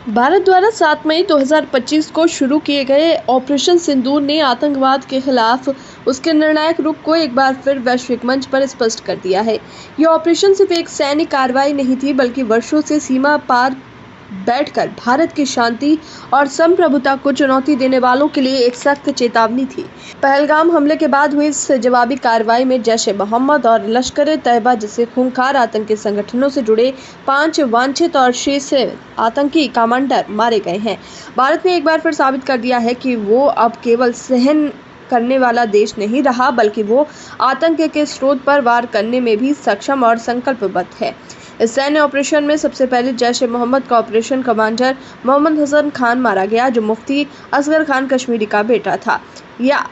भारत द्वारा 7 मई 2025 को शुरू किए गए ऑपरेशन सिंदूर ने आतंकवाद के खिलाफ उसके निर्णायक रुख को एक बार फिर वैश्विक मंच पर स्पष्ट कर दिया है। यह ऑपरेशन सिर्फ एक सैन्य कार्रवाई नहीं थी, बल्कि वर्षों से सीमा पार बैठकर भारत की शांति और संप्रभुता को चुनौती देने वालों के लिए एक सख्त चेतावनी थी। पहलगाम हमले के बाद हुई इस जवाबी कार्रवाई में जैश-ए-मोहम्मद और लश्कर-ए-तैयबा जैसे खूंखार आतंकी संगठनों से जुड़े 5 वांछित और शीर्ष आतंकी कमांडर मारे गए हैं। भारत ने एक बार फिर साबित कर दिया है कि वो अब केवल सहन करने वाला देश नहीं रहा, बल्कि वो आतंक के स्रोत पर वार करने में भी सक्षम और संकल्पबद्ध है। इस सैन्य ऑपरेशन में सबसे पहले जैश-ए-मोहम्मद का ऑपरेशन कमांडर मोहम्मद हसन खान मारा गया, जो मुफ्ती असगर खान कश्मीरी का बेटा था। यह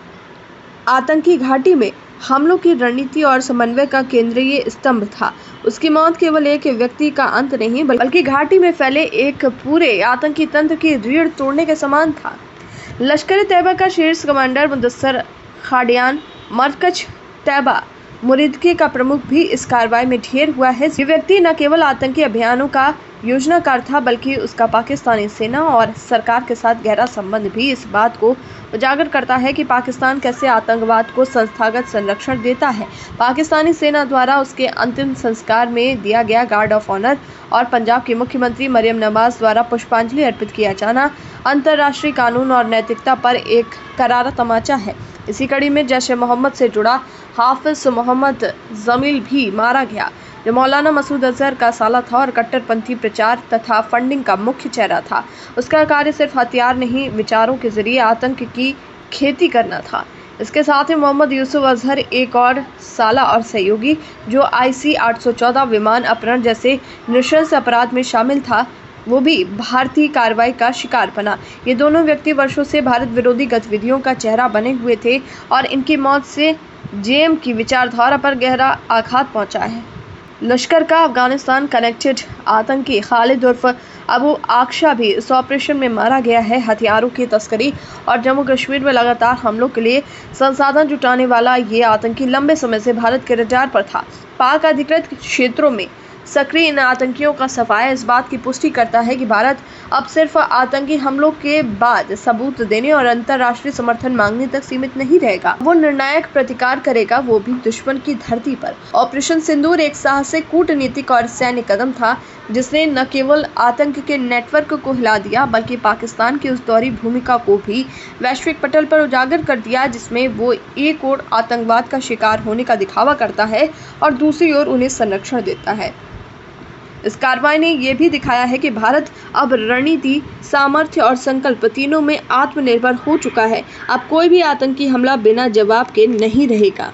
आतंकी घाटी में हमलों की रणनीति और समन्वय का केंद्रीय स्तंभ था। उसकी मौत केवल एक व्यक्ति का अंत नहीं, बल्कि घाटी में फैले एक पूरे आतंकी तंत्र की रीढ़ तोड़ने के समान था। लश्कर-ए-तैयबा का शीर्ष कमांडर मुदस्सर खाड़ियान मरकज तैयबा मुरीदकी का प्रमुख भी इस कार्रवाई में ढेर हुआ है। ये व्यक्ति न केवल आतंकी अभियानों का योजनाकार था, बल्कि उसका पाकिस्तानी सेना और सरकार के साथ गहरा संबंध भी इस बात को उजागर करता है कि पाकिस्तान कैसे आतंकवाद को संस्थागत संरक्षण देता है। पाकिस्तानी सेना द्वारा उसके अंतिम संस्कार में दिया गया गार्ड ऑफ ऑनर और पंजाब की मुख्यमंत्री मरियम नवाज द्वारा पुष्पांजलि अर्पित किया जाना अंतर्राष्ट्रीय कानून और नैतिकता पर एक करारा तमाचा है। इसी कड़ी में जैश-ए-मोहम्मद से जुड़ा हाफिज मोहम्मद जमील भी मारा गया, जो मौलाना मसूद अजहर का साला था और कट्टरपंथी प्रचार तथा फंडिंग का मुख्य चेहरा था। उसका कार्य सिर्फ हथियार नहीं, विचारों के जरिए आतंक की खेती करना था। इसके साथ ही मोहम्मद यूसुफ अजहर, एक और साला और सहयोगी, जो IC 814 विमान अपहरण जैसे नृशंस अपराध में शामिल था, वो भी भारतीय कार्रवाई का शिकार बना। ये दोनों व्यक्ति वर्षों से भारत विरोधी गतिविधियों का चेहरा बने हुए थे और इनकी मौत से JM की विचारधारा पर गहरा आघात पहुंचा है। लश्कर का अफगानिस्तान कनेक्टेड आतंकी खालिद उर्फ अबू आक्शा भी इस ऑपरेशन में मारा गया है। हथियारों की तस्करी और जम्मू कश्मीर में लगातार हमलों के लिए संसाधन जुटाने वाला ये आतंकी लंबे समय से भारत के रडार पर था। पाक अधिकृत क्षेत्रों में सक्रिय इन आतंकियों का सफाया इस बात की पुष्टि करता है कि भारत अब सिर्फ आतंकी हमलों के बाद सबूत देने और अंतर्राष्ट्रीय समर्थन मांगने तक सीमित नहीं रहेगा। वो निर्णायक प्रतिकार करेगा, वो भी दुश्मन की धरती पर। ऑपरेशन सिंदूर एक साहसिक कूटनीतिक और सैन्य कदम था, जिसने न केवल आतंक के नेटवर्क को हिला दिया, बल्कि पाकिस्तान की उस दोहरी भूमिका को भी वैश्विक पटल पर उजागर कर दिया, जिसमें वो एक ओर आतंकवाद का शिकार होने का दिखावा करता है और दूसरी ओर उन्हें संरक्षण देता है। इस कार्रवाई ने यह भी दिखाया है कि भारत अब रणनीति, सामर्थ्य और संकल्प तीनों में आत्मनिर्भर हो चुका है। अब कोई भी आतंकी हमला बिना जवाब के नहीं रहेगा।